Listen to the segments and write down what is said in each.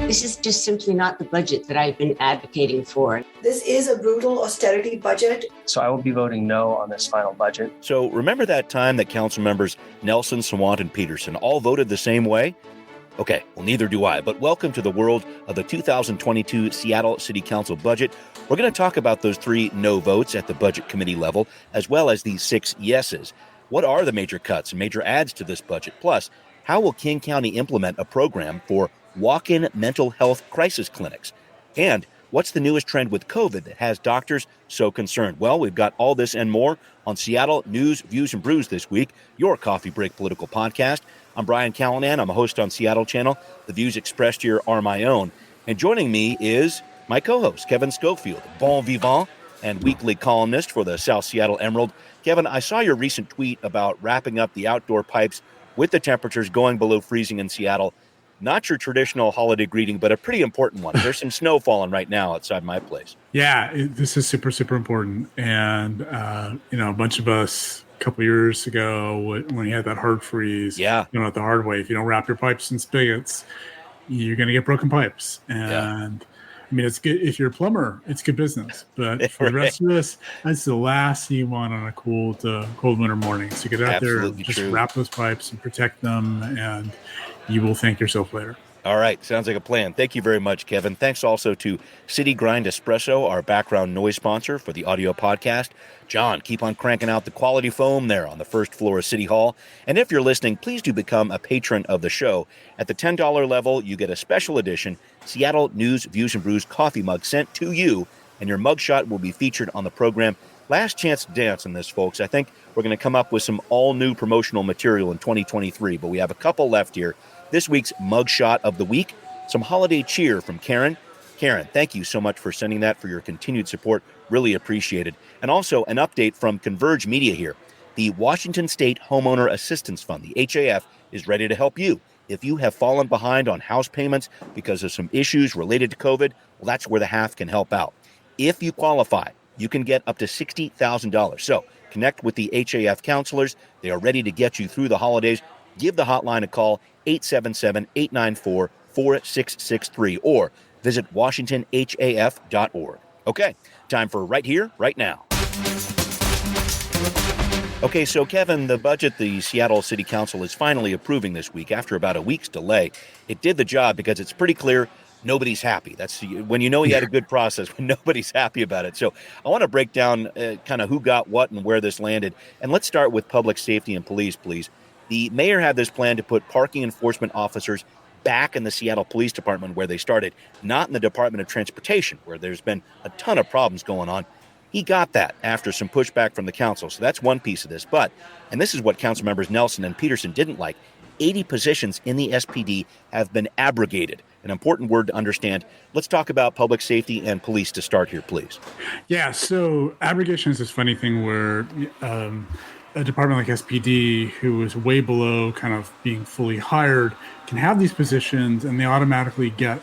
This is just simply not the budget that I've been advocating for. This is a brutal austerity budget. So I will be voting no on this final budget. So remember that time that council members Nelson, Sawant, and Peterson all voted the same way? Okay, well, neither do I, but welcome to the world of the 2022 Seattle City Council budget. We're going to talk about those 3 no votes at the budget committee level, as well as these 6 yeses. What are the major cuts and major adds to this budget? Plus, how will King County implement a program for walk-in mental health crisis clinics? And what's the newest trend with COVID that has doctors so concerned? Well, we've got all this and more on Seattle News, Views, and Brews this week, your coffee break political podcast. I'm Brian Callanan. I'm a host on Seattle Channel. The views expressed here are my own. And joining me is my co-host, Kevin Schofield, bon vivant and weekly columnist for the South Seattle Emerald. Kevin, I saw your recent tweet about wrapping up the outdoor pipes with the temperatures going below freezing in Seattle. Not your traditional holiday greeting, but a pretty important one. There's some snow falling right now outside my place. Yeah, this is super, super important. And, a bunch of us a couple years ago, when you had that hard freeze, the hard way, if you don't wrap your pipes in spigots, you're going to get broken pipes. And I mean, it's good if you're a plumber, it's good business. But for the rest of us, that's the last thing you want on a cold winter morning. So get out there and just wrap those pipes and protect them, and you will thank yourself later. All right. Sounds like a plan. Thank you very much, Kevin. Thanks also to City Grind Espresso, our background noise sponsor for the audio podcast. John, keep on cranking out the quality foam there on the first floor of City Hall. And if you're listening, please do become a patron of the show. At the $10 level, you get a special edition Seattle News, Views, and Brews coffee mug sent to you, and your mugshot will be featured on the program. Last chance to dance on this, folks. I think we're going to come up with some all-new promotional material in 2023, but we have a couple left here. This week's mugshot of the week, some holiday cheer from Karen. Karen, thank you so much for sending that, for your continued support. Really appreciated. And also an update from Converge Media here. The Washington State Homeowner Assistance Fund, the HAF, is ready to help you. If you have fallen behind on house payments because of some issues related to COVID, well, that's where the HAF can help out. If you qualify, you can get up to $60,000. So connect with the HAF counselors. They are ready to get you through the holidays. Give the hotline a call, 877-894-4663, or visit washingtonhaf.org. Okay, time for Right Here, Right Now. Okay, so Kevin, the budget the Seattle City Council is finally approving this week after about a week's delay. It did the job because it's pretty clear nobody's happy. That's when you know you had a good process, when nobody's happy about it. So I want to break down kind of who got what and where this landed. And let's start with public safety and police, please. The mayor had this plan to put parking enforcement officers back in the Seattle Police Department where they started, not in the Department of Transportation, where there's been a ton of problems going on. He got that after some pushback from the council. So that's one piece of this. But, and this is what council members Nelson and Peterson didn't like, 80 positions in the SPD have been abrogated. An important word to understand. Let's talk about public safety and police to start here, please. Yeah, so abrogation is this funny thing where a department like SPD, who is way below kind of being fully hired, can have these positions, and they automatically get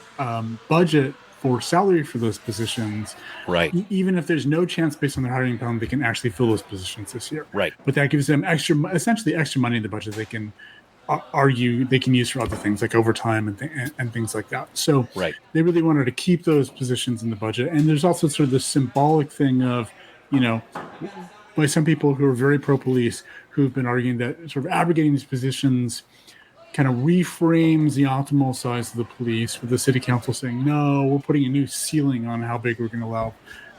budget for salary for those positions. Right. Even if there's no chance based on their hiring plan, they can actually fill those positions this year. Right. But that gives them essentially extra money in the budget they can they can use for other things like overtime and things like that. So they really wanted to keep those positions in the budget. And there's also sort of this symbolic thing of, by some people who are very pro-police who've been arguing that sort of abrogating these positions kind of reframes the optimal size of the police, with the city council saying, no, we're putting a new ceiling on how big we're going to allow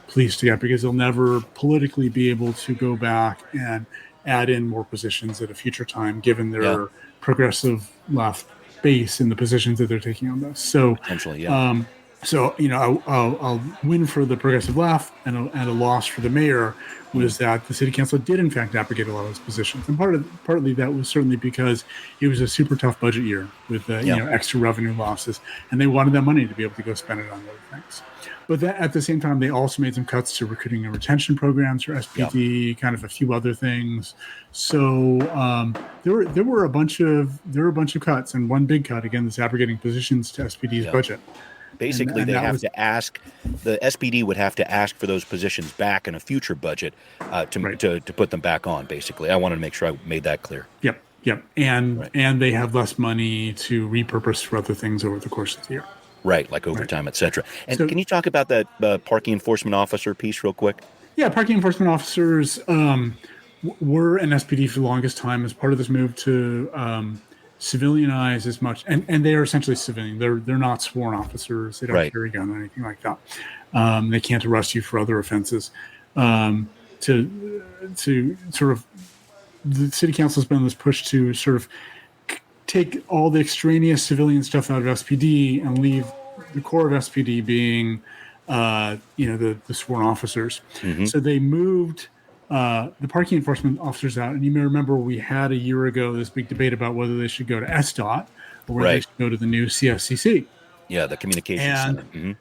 police to get, because they'll never politically be able to go back and add in more positions at a future time, given their progressive left base in the positions that they're taking on this. So, I'll win for the progressive left and a loss for the mayor was that the city council did in fact abrogate a lot of those positions, and partly that was certainly because it was a super tough budget year with extra revenue losses, and they wanted that money to be able to go spend it on other things. But at the same time, they also made some cuts to recruiting and retention programs for SPD, kind of a few other things. So there were a bunch of cuts, and one big cut, again, this abrogating positions to SPD's budget. Basically, the SPD would have to ask for those positions back in a future budget to put them back on, basically. I wanted to make sure I made that clear. Yep. And they have less money to repurpose for other things over the course of the year. Right, like overtime, et cetera. And So- can you talk about that parking enforcement officer piece real quick? Yeah, parking enforcement officers were an SPD for the longest time as part of this move to civilianize as much, and they are essentially civilian. They're not sworn officers. They don't Right. carry a gun or anything like that. They can't arrest you for other offenses. To sort of the city council has been on this push to sort of take all the extraneous civilian stuff out of SPD and leave the core of SPD being, the sworn officers. Mm-hmm. So they moved the parking enforcement officers out. And you may remember we had a year ago this big debate about whether they should go to SDOT or whether they should go to the new CFCC. Yeah, the communications center. Mm-hmm.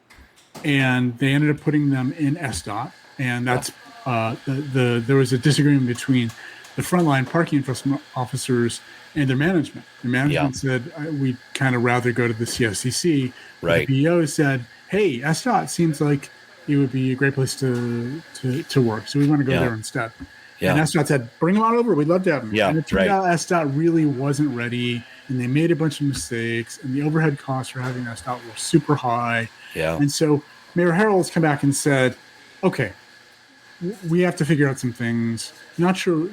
And they ended up putting them in SDOT. And that's there was a disagreement between the frontline parking enforcement officers and their management. The management said, we'd kind of rather go to the CFCC. Right. The PO said, hey, SDOT seems like it would be a great place to work. So we want to go there instead. Yeah. And SDOT said, bring them on over. We'd love to have them. Yeah, and it turned out SDOT really wasn't ready, and they made a bunch of mistakes, and the overhead costs for having SDOT were super high. Yeah. And so Mayor Harrell's come back and said, okay, we have to figure out some things. Not sure,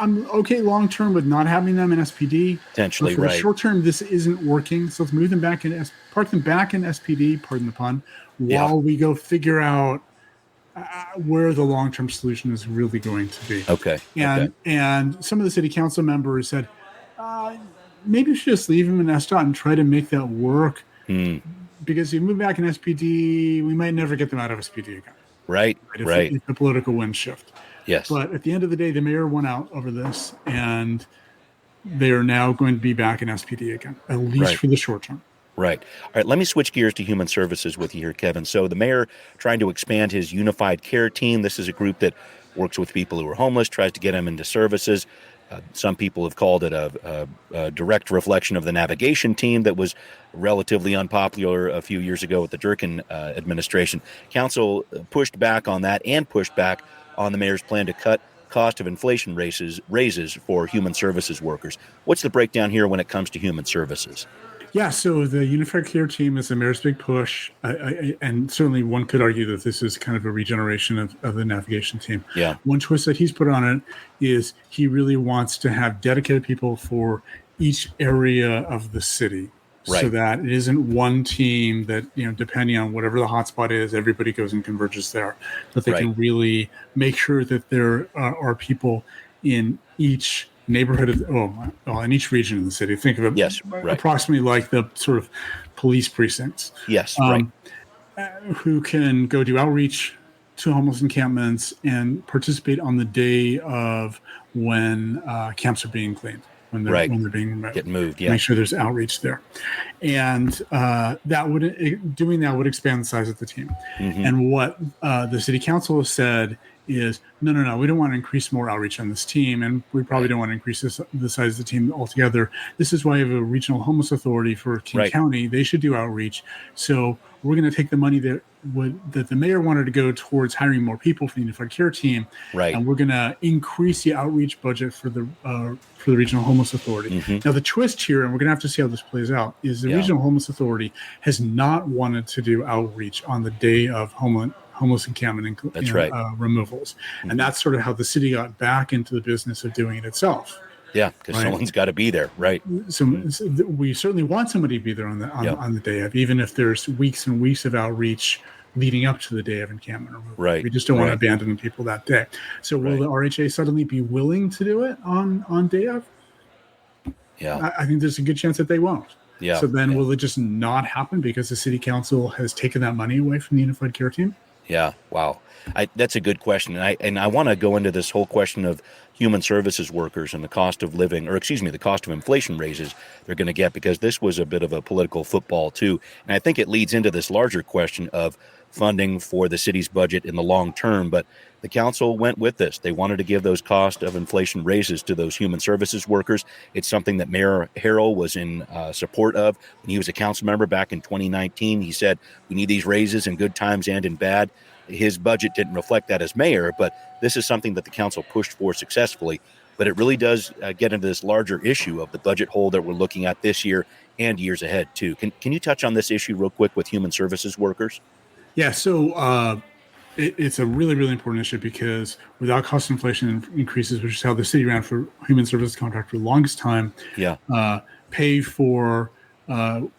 I'm okay long term with not having them in SPD. Potentially, but for right. the short term, this isn't working. So let's move them back in, park them back in SPD, pardon the pun, while we go figure out where the long term solution is really going to be. Okay. And some of the city council members said, maybe we should just leave them in SDOT and try to make that work. Because if you move back in SPD, we might never get them out of SPD again. Right. If the political winds shift. Yes. But at the end of the day, the mayor won out over this, and they are now going to be back in SPD again, at least for the short term. Right. All right. Let me switch gears to human services with you here, Kevin. So the mayor trying to expand his unified care team. This is a group that works with people who are homeless, tries to get them into services. Some people have called it a direct reflection of the navigation team that was relatively unpopular a few years ago with the Durkin administration. Council pushed back on that and pushed back on the mayor's plan to cut cost of inflation raises for human services workers. What's the breakdown here when it comes to human services? Yeah, so the Unified Care Team is the mayor's big push, and certainly one could argue that this is kind of a regeneration of the navigation team. Yeah. One twist that he's put on it is he really wants to have dedicated people for each area of the city, so that it isn't one team that, depending on whatever the hotspot is, everybody goes and converges there. But they can really make sure that there are people in each neighborhood in each region of the city. Think of it approximately like the sort of police precincts. Yes, who can go do outreach to homeless encampments and participate on the day of when camps are being cleaned, when they're being getting moved. Make sure there's outreach there, and doing that would expand the size of the team. Mm-hmm. And what the city council has said is no, we don't want to increase more outreach on this team, and we probably don't want to increase the size of the team altogether. This is why we have a regional homeless authority for King County. They should do outreach. So we're going to take the money that the mayor wanted to go towards hiring more people for the Unified Care Team, and we're going to increase the outreach budget for the Regional Homeless Authority. Mm-hmm. Now the twist here, and we're going to have to see how this plays out, is the Regional Homeless Authority has not wanted to do outreach on the day of homeless encampment removals. Mm-hmm. And that's sort of how the city got back into the business of doing it itself. Yeah, because someone's got to be there, right? So we certainly want somebody to be there on the day of, even if there's weeks and weeks of outreach leading up to the day of encampment removal. Right. We just don't want to abandon people that day. So will the RHA suddenly be willing to do it on day of? Yeah. I think there's a good chance that they won't. Yeah. So then will it just not happen because the city council has taken that money away from the Unified Care Team? Yeah. Wow. That's a good question. And I want to go into this whole question of human services workers and the cost of living, the cost of inflation raises they're going to get, because this was a bit of a political football too. And I think it leads into this larger question of funding for the city's budget in the long term. But the council went with this. They wanted to give those cost of inflation raises to those human services workers. It's something that Mayor Harrell was in support of when he was a council member back in 2019. He said, we need these raises in good times and in bad. His budget didn't reflect that as mayor, but this is something that the council pushed for successfully. But it really does get into this larger issue of the budget hole that we're looking at this year and years ahead too. Can you touch on this issue real quick with human services workers? Yeah, so it's a really, really important issue because without cost inflation increases, which is how the city ran for human services contract for the longest time, Yeah. Pay for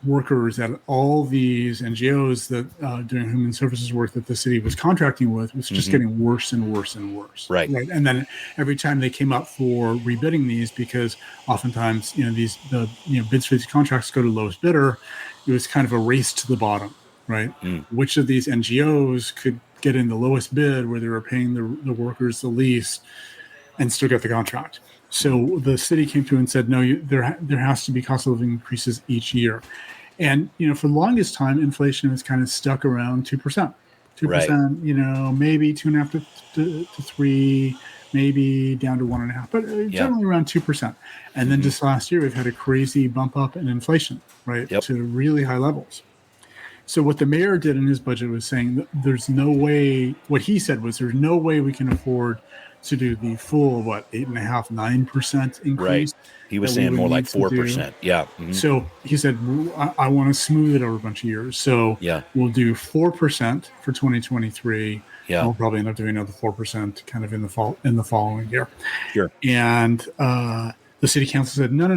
workers at all these NGOs that doing human services work that the city was contracting with was just getting worse and worse and worse. Right. And then every time they came up for rebidding these, because oftentimes the bids for these contracts go to lowest bidder, it was kind of a race to the bottom. Right. Which of these NGOs could get in the lowest bid where they were paying the workers the least and still get the contract? So the city came to and said, no, there has to be cost of living increases each year. And, for the longest time, inflation has kind of stuck around 2%. 2%, maybe 2.5 to 3, maybe down to 1.5, but generally around 2%. And then just last year, we've had a crazy bump up in inflation, right, to really high levels. So what the mayor did in his budget was saying that there's no way, what he said was there's no way we can afford to do the full, 8.5%, 9% increase. Right. He was saying more like 4%. Yeah. So he said, I want to smooth it over a bunch of years. So we'll do 4% for 2023. Yeah. And we'll probably end up doing another 4% kind of in the following year. Sure. And the city council said, no.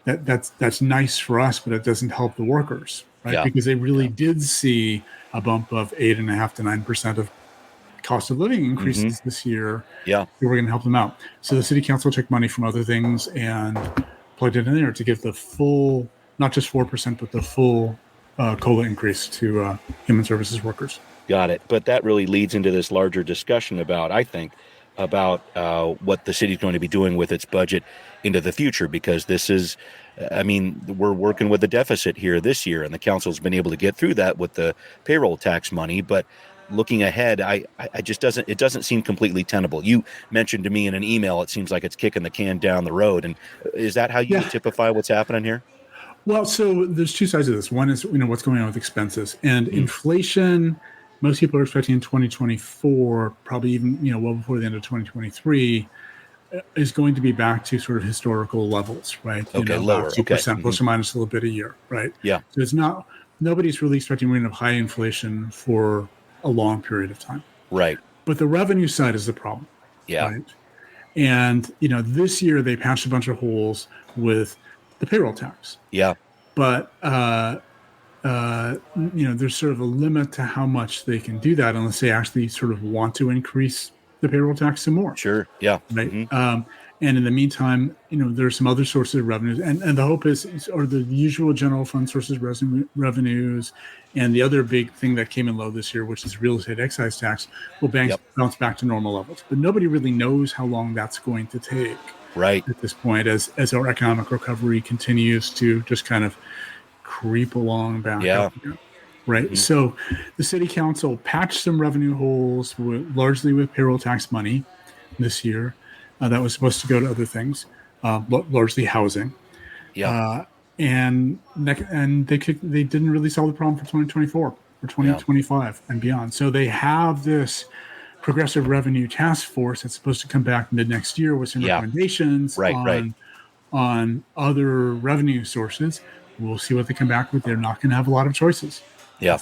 That's nice for us, but it doesn't help the workers, right? Yeah. Because they really did see a bump of 8.5% to 9% of cost of living increases this year. Yeah. We were going to help them out. So the city council took money from other things and plugged it in there to give the full, not just 4%, but the full COLA increase to human services workers. Got it. But that really leads into this larger discussion about what the city's going to be doing with its budget into the future, because this is, we're working with a deficit here this year, and the council's been able to get through that with the payroll tax money. But looking ahead, it doesn't seem completely tenable. You mentioned to me in an email, it seems like it's kicking the can down the road. And is that how you would typify what's happening here? Well, so there's two sides of this. One is, what's going on with expenses and inflation. Most people are expecting in 2024, probably even, well before the end of 2023, is going to be back to sort of historical levels, right? Lower. 2% plus or minus a little bit a year, right? Yeah. So it's not, nobody's really expecting we're going to have high inflation for a long period of time. Right. But the revenue side is the problem. Yeah. Right? And, this year they patched a bunch of holes with the payroll tax. Yeah. But, there's sort of a limit to how much they can do that unless they actually sort of want to increase the payroll tax some more. Sure. Yeah. Right. And in the meantime, there's some other sources of revenues, and the hope is, or the usual general fund sources of revenues, and the other big thing that came in low this year, which is real estate excise tax, will bounce back to normal levels. But nobody really knows how long that's going to take. Right. At this point, as our economic recovery continues to just kind of creep along back up again. Right. So the city council patched some revenue holes largely with payroll tax money this year. That was supposed to go to other things, largely housing. Yeah. And they didn't really solve the problem for 2024 or 2025 and beyond. So they have this progressive revenue task force that's supposed to come back mid next year with some recommendations on other revenue sources. We'll see what they come back with. They're not going to have a lot of choices. Yeah.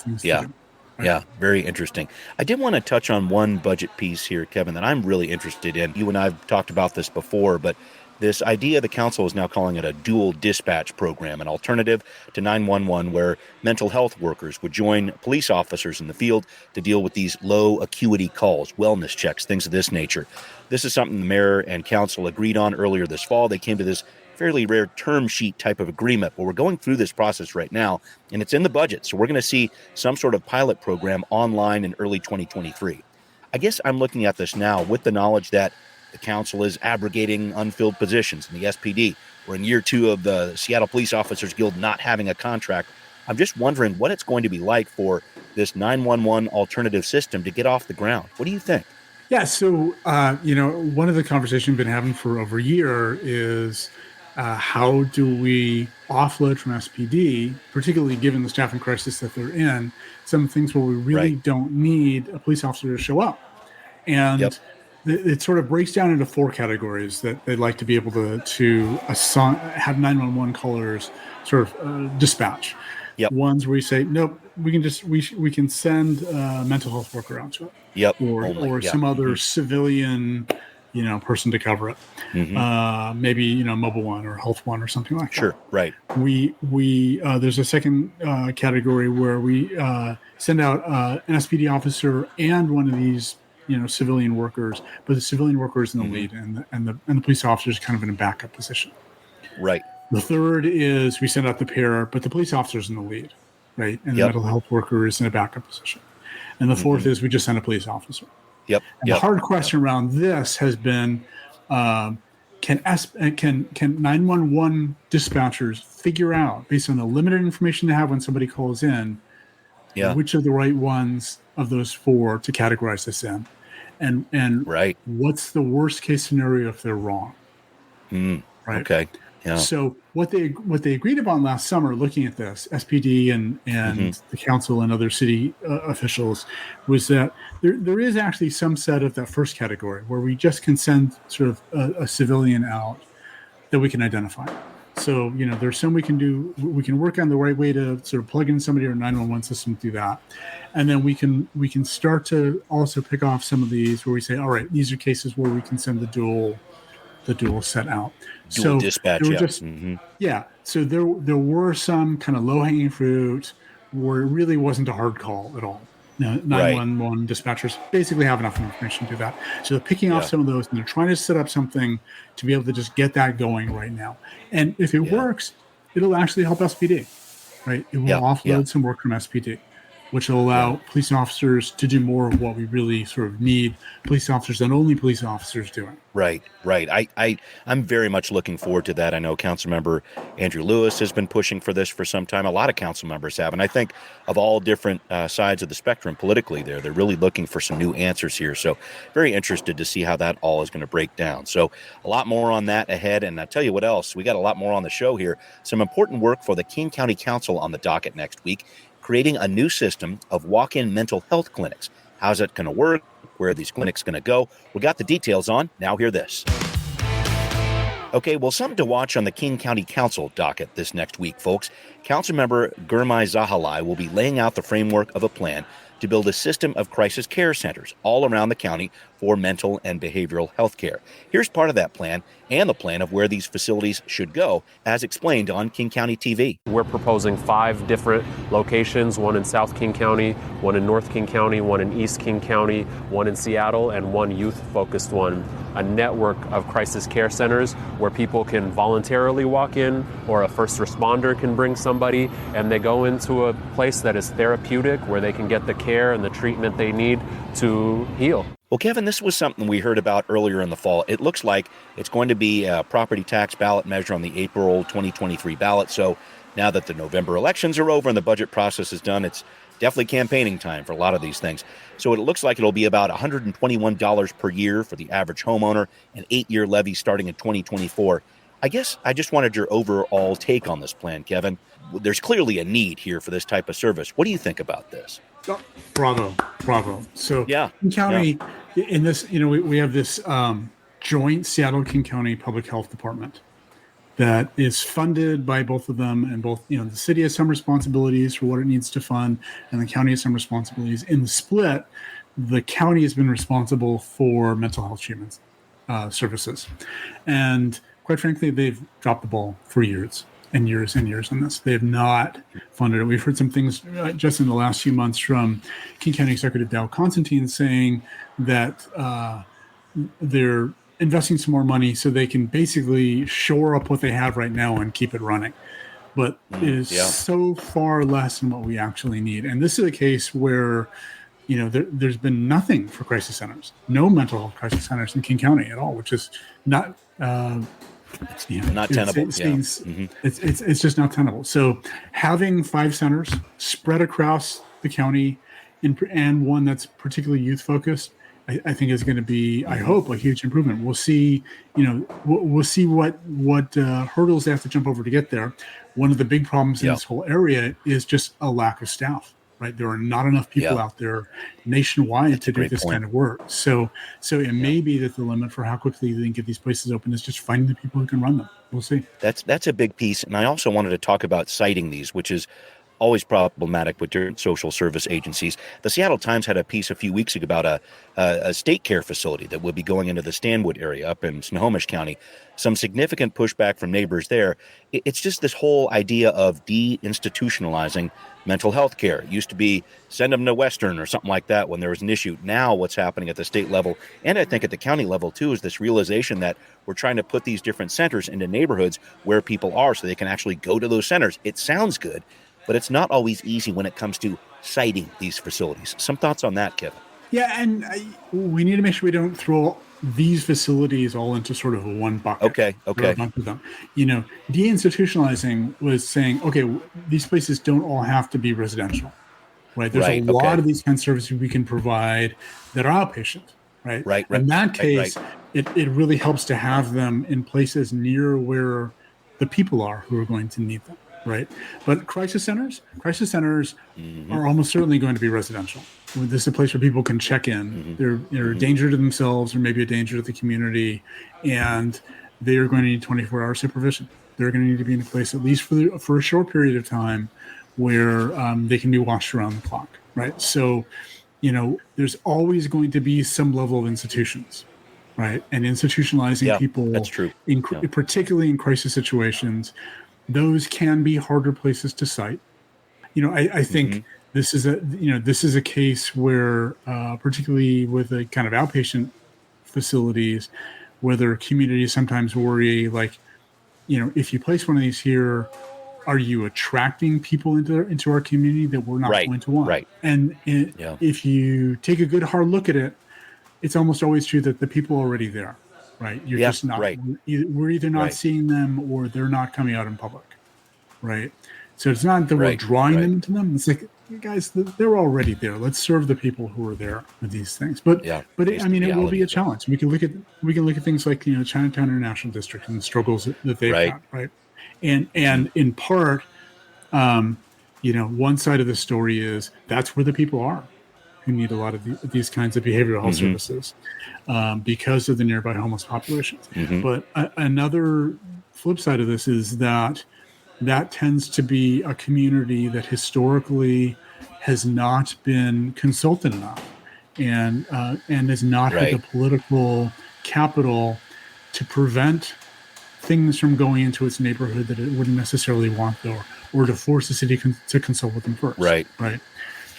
Very interesting. I did want to touch on one budget piece here, Kevin, that I'm really interested in. You and I have talked about this before, but this idea the council is now calling it a dual dispatch program, an alternative to 911, where mental health workers would join police officers in the field to deal with these low acuity calls, wellness checks, things of this nature. This is something the mayor and council agreed on earlier this fall. They came to this fairly rare term sheet type of agreement, but we're going through this process right now, and it's in the budget. So we're going to see some sort of pilot program online in early 2023. I guess I'm looking at this now with the knowledge that the council is abrogating unfilled positions in the SPD. We're in year 2 of the Seattle Police Officers Guild not having a contract. I'm just wondering what it's going to be like for this 911 alternative system to get off the ground. What do you think? Yeah, so, one of the conversations we've been having for over a year is how do we offload from SPD, particularly given the staffing crisis that they're in, some things where we really don't need a police officer to show up. And it sort of breaks down into 4 categories that they'd like to be able to assign, have 911 callers sort of dispatch. Yep. Ones where you say, nope, we can send a mental health worker out to it. Yep. Or some other civilian, person to cover it. Maybe, Mobile One or Health One or something like that. Sure. Right. We there's a second category where we send out an SPD officer and one of these, civilian workers, but the civilian worker is in the lead and the police officer is kind of in a backup position. Right. The third is we send out the pair, but the police officer is in the lead, right? And the mental health worker is in a backup position. And the fourth is we just send a police officer. Yep. And the hard question around this has been, can 911 dispatchers figure out, based on the limited information they have when somebody calls in, which are the right ones of those 4 to categorize this in? And right. What's the worst case scenario if they're wrong? Right. Okay. Yeah. So what they agreed upon last summer, looking at this, SPD and the council and other city officials, was that there is actually some set of that first category where we just can send sort of a civilian out that we can identify. So there's some we can do. We can work on the right way to sort of plug in somebody or 911 system to do that, and then we can start to also pick off some of these where we say, all right, these are cases where we can send the dual set out. Dual dispatch. So there were some kind of low-hanging fruit where it really wasn't a hard call at all. 911 dispatchers basically have enough information to do that. So they're picking off some of those, and they're trying to set up something to be able to just get that going right now. And if it works, it'll actually help SPD, right? It will offload some work from SPD, which will allow police officers to do more of what we really sort of need police officers and only police officers doing. Right. I'm very much looking forward to that. I know Councilmember Andrew Lewis has been pushing for this for some time. A lot of council members have. And I think of all different sides of the spectrum politically they're really looking for some new answers here. So very interested to see how that all is going to break down. So a lot more on that ahead. And I'll tell you what else, we got a lot more on the show here. Some important work for the King County Council on the docket next week, creating a new system of walk-in mental health clinics. How's it going to work? Where are these clinics going to go? We got the details on. Now hear this. Okay, well, something to watch on the King County Council docket this next week, folks. Councilmember Gurmai Zahalai will be laying out the framework of a plan to build a system of crisis care centers all around the county for mental and behavioral health care. Here's part of that plan and the plan of where these facilities should go, as explained on King County TV. We're proposing 5 different locations, one in South King County, one in North King County, one in East King County, one in Seattle, and one youth-focused one. A network of crisis care centers where people can voluntarily walk in, or a first responder can bring somebody, and they go into a place that is therapeutic, where they can get the care and the treatment they need to heal. Well, Kevin, this was something we heard about earlier in the fall. It looks like it's going to be a property tax ballot measure on the April 2023 ballot. So now that the November elections are over and the budget process is done, it's definitely campaigning time for a lot of these things. So it looks like it'll be about $121 per year for the average homeowner, an 8-year levy starting in 2024. I guess I just wanted your overall take on this plan, Kevin. There's clearly a need here for this type of service. What do you think about this? Oh, bravo. So King County, in this, we have this joint Seattle King County Public Health Department that is funded by both of them, and both, the city has some responsibilities for what it needs to fund, and the county has some responsibilities. In the split, the county has been responsible for mental health treatments services, and quite frankly, they've dropped the ball for years and years and years on this. They have not funded it. We've heard some things just in the last few months from King County Executive Dow Constantine saying that they're investing some more money so they can basically shore up what they have right now and keep it running. But it is so far less than what we actually need. And this is a case where, there's been nothing for crisis centers, no mental health crisis centers in King County at all, which is not not tenable. It's just not tenable. So having 5 centers spread across the county and one that's particularly youth focused, I think is going to be, I hope, a huge improvement. We'll see, we'll see what hurdles they have to jump over to get there. One of the big problems in this whole area is just a lack of staff. right? There are not enough people out there nationwide to do this kind of work. So it may be that the limit for how quickly they can get these places open is just finding the people who can run them. We'll see. That's a big piece. And I also wanted to talk about citing these, which is always problematic with different social service agencies. The Seattle Times had a piece a few weeks ago about a state care facility that will be going into the Stanwood area up in Snohomish County. Some significant pushback from neighbors there. It's just this whole idea of deinstitutionalizing mental health care. It used to be send them to Western or something like that when there was an issue. Now what's happening at the state level, and I think at the county level too, is this realization that we're trying to put these different centers into neighborhoods where people are so they can actually go to those centers. It sounds good, but it's not always easy when it comes to citing these facilities. Some thoughts on that, Kevin? Yeah, and we need to make sure we don't throw these facilities all into sort of a one bucket. Okay. A bunch of them. Deinstitutionalizing was saying, okay, these places don't all have to be residential, right? There's a lot of these kinds of services we can provide that are outpatient, right? Right. In that case, it really helps to have them in places near where the people are who are going to need them. Right. But crisis centers are almost certainly going to be residential. This is a place where people can check in. They're a danger to themselves or maybe a danger to the community. And they are going to need 24-hour supervision. They're going to need to be in a place, at least for a short period of time, where they can be watched around the clock. Right. So, there's always going to be some level of institutions. Right. And institutionalizing people. That's true. Particularly in crisis situations. Those can be harder places to cite. I think this is a case where, particularly with a kind of outpatient facilities, where their communities sometimes worry, like, if you place one of these here, are you attracting people into our community that we're not going to want? Right. And if you take a good hard look at it, it's almost always true that the people are already there. Right. You're just not, we're either not seeing them or they're not coming out in public. Right. So it's not that we're drawing them into them. It's like, guys, they're already there. Let's serve the people who are there with these things. But it will be a challenge. We can look at things like, Chinatown International District and the struggles that they've got. Right. And in part, one side of the story is that's where the people are who need a lot of these kinds of behavioral health services because of the nearby homeless populations. But another flip side of this is that tends to be a community that historically has not been consulted enough and has not had the political capital to prevent things from going into its neighborhood that it wouldn't necessarily want, or to force the city to consult with them first. Right.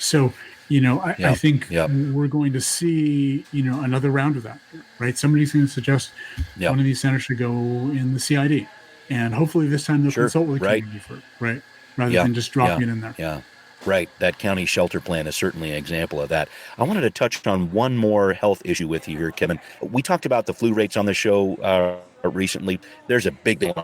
So, I think we're going to see, another round of that, right? Somebody's going to suggest one of these centers should go in the CID. And hopefully this time they'll consult with the community first, right? Rather than just dropping it in there. Yeah, right. That county shelter plan is certainly an example of that. I wanted to touch on one more health issue with you here, Kevin. We talked about the flu rates on the show recently. There's a big thing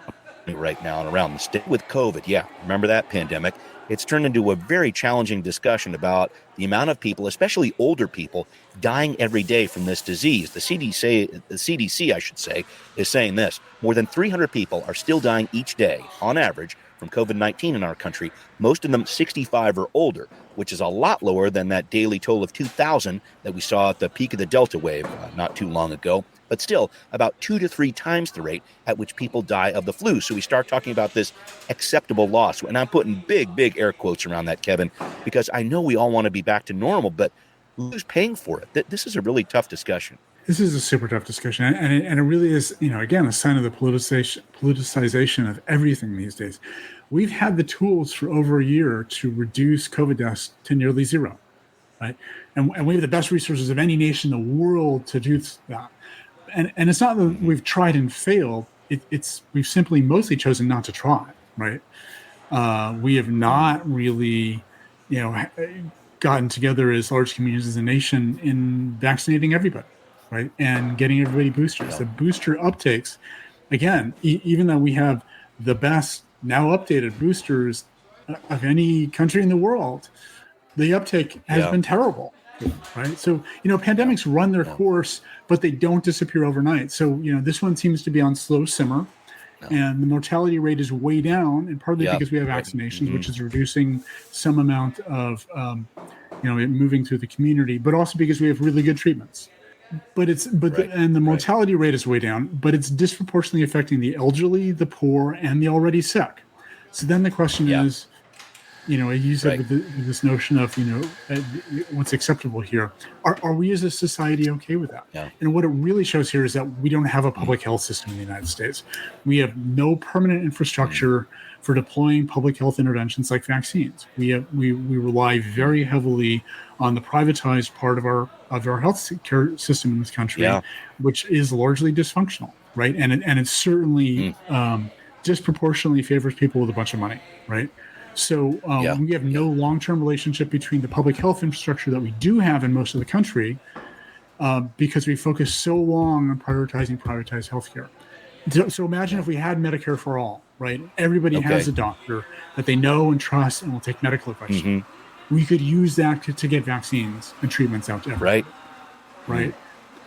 right now and around the state with COVID. Yeah, remember that pandemic? It's turned into a very challenging discussion about the amount of people, especially older people, dying every day from this disease. The CDC, I should say, is saying this. More than 300 people are still dying each day, on average, from COVID-19 in our country, most of them 65 or older, which is a lot lower than that daily toll of 2,000 that we saw at the peak of the Delta wave not too long ago. But still, about 2 to 3 times the rate at which people die of the flu. So we start talking about this acceptable loss. And I'm putting big air quotes around that, Kevin, because I know we all want to be back to normal, but who's paying for it? This is a really tough discussion. This is a super tough discussion. And it really is, again, a sign of the politicization of everything these days. We've had the tools for over a year to reduce COVID deaths to nearly zero, right? And we have the best resources of any nation in the world to do that. And it's not that we've tried and failed. We've simply mostly chosen not to try, right? We have not really, gotten together as large communities as a nation in vaccinating everybody, right? And getting everybody boosters. The booster uptakes, again, even though we have the best now updated boosters of any country in the world, the uptake has been terrible. Right. So, pandemics run their course, but they don't disappear overnight. So, this one seems to be on slow simmer. And the mortality rate is way down, and partly because we have vaccinations, which is reducing some amount of, it moving through the community, but also because we have really good treatments. And the mortality rate is way down, but it's disproportionately affecting the elderly, the poor, and the already sick. So then the question is, you said with this notion of, what's acceptable here. Are we as a society okay with that? Yeah. And what it really shows here is that we don't have a public health system in the United States. We have no permanent infrastructure for deploying public health interventions like vaccines. We rely very heavily on the privatized part of our health care system in this country, which is largely dysfunctional, right? And it certainly disproportionately favors people with a bunch of money, right? So we have no long-term relationship between the public health infrastructure that we do have in most of the country because we focus so long on prioritizing privatized healthcare. So imagine if we had Medicare for all, right? Everybody has a doctor that they know and trust and will take medical advice. Mm-hmm. We could use that to get vaccines and treatments out to everybody. Right.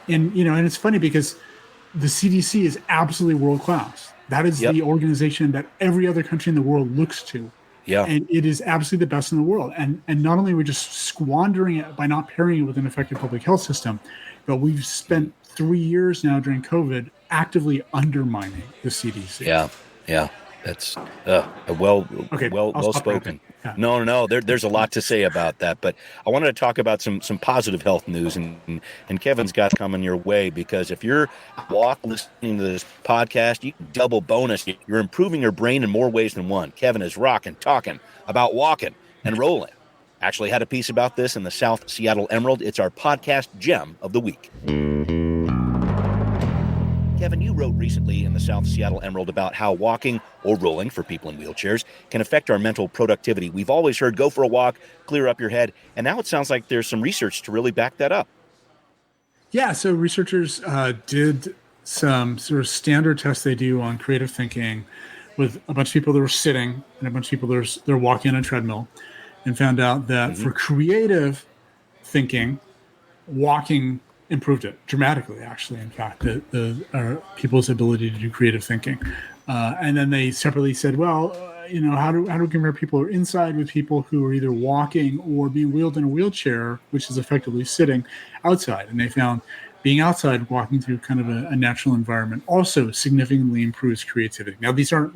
And, and it's funny because the CDC is absolutely world-class. That is the organization that every other country in the world looks to. Yeah. And it is absolutely the best in the world. And not only are we just squandering it by not pairing it with an effective public health system, but we've spent 3 years now during COVID actively undermining the CDC. Yeah. That's well spoken. Yeah. No. There's a lot to say about that, but I wanted to talk about some positive health news, and Kevin's got coming your way, because if you're listening to this podcast, you can double bonus. You're improving your brain in more ways than one. Kevin is talking about walking and rolling. Actually had a piece about this in the South Seattle Emerald. It's our podcast gem of the week. Kevin, you wrote recently in the South Seattle Emerald about how walking or rolling for people in wheelchairs can affect our mental productivity. We've always heard go for a walk, clear up your head, and now it sounds like there's some research to really back that up. Yeah, so researchers did some sort of standard tests they do on creative thinking with a bunch of people that were sitting and a bunch of people that are walking on a treadmill, and found out that for creative thinking, walking improved it dramatically, actually. In fact, the people's ability to do creative thinking. And then they separately said, well, how do we compare people who are inside with people who are either walking or being wheeled in a wheelchair, which is effectively sitting outside? And they found being outside, walking through kind of a natural environment also significantly improves creativity. Now, these aren't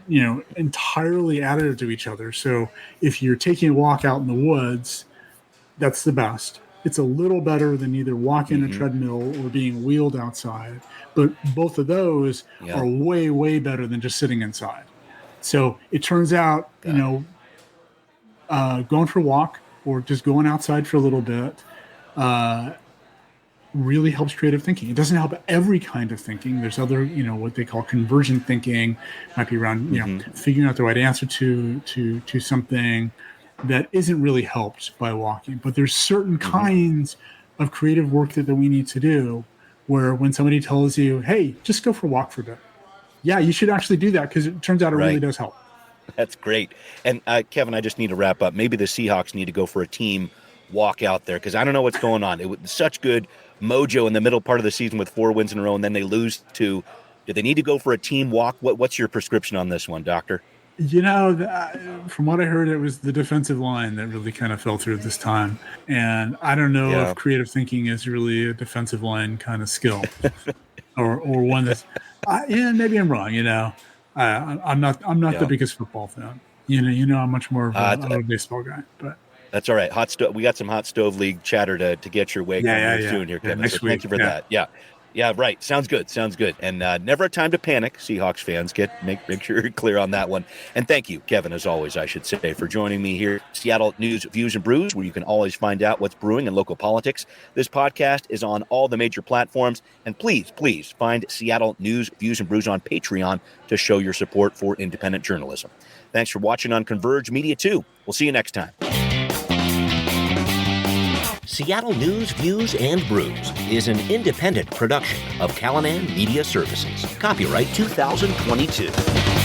entirely additive to each other. So if you're taking a walk out in the woods, that's the best. It's a little better than either walking a treadmill or being wheeled outside. But both of those are way, way better than just sitting inside. So it turns out, going for a walk or just going outside for a little bit really helps creative thinking. It doesn't help every kind of thinking. There's other, what they call convergent thinking, might be around, figuring out the right answer to something that isn't really helped by walking. But there's certain kinds of creative work that we need to do where when somebody tells you, hey, just go for a walk for a bit. Yeah, you should actually do that because it turns out it really does help. That's great. And Kevin, I just need to wrap up. Maybe the Seahawks need to go for a team walk out there because I don't know what's going on. It was such good mojo in the middle part of the season with 4 wins in a row, and then they lose 2. Do they need to go for a team walk? What's your prescription on this one, Doctor? From what I heard, it was the defensive line that really kind of fell through this time. And I don't know if creative thinking is really a defensive line kind of skill or one that's, maybe I'm wrong. I'm not the biggest football fan. I'm much more of a baseball guy, but. That's all right. We got some hot stove league chatter to get your way soon here, Kevin. So thank you for that. Yeah, right. Sounds good. And never a time to panic, Seahawks fans. Make sure you're clear on that one. And thank you, Kevin, as always, I should say, for joining me here at Seattle News, Views, and Brews, where you can always find out what's brewing in local politics. This podcast is on all the major platforms. And please find Seattle News, Views, and Brews on Patreon to show your support for independent journalism. Thanks for watching on Converge Media 2. We'll see you next time. Seattle News, Views, and Brews is an independent production of Callanan Media Services. Copyright 2022.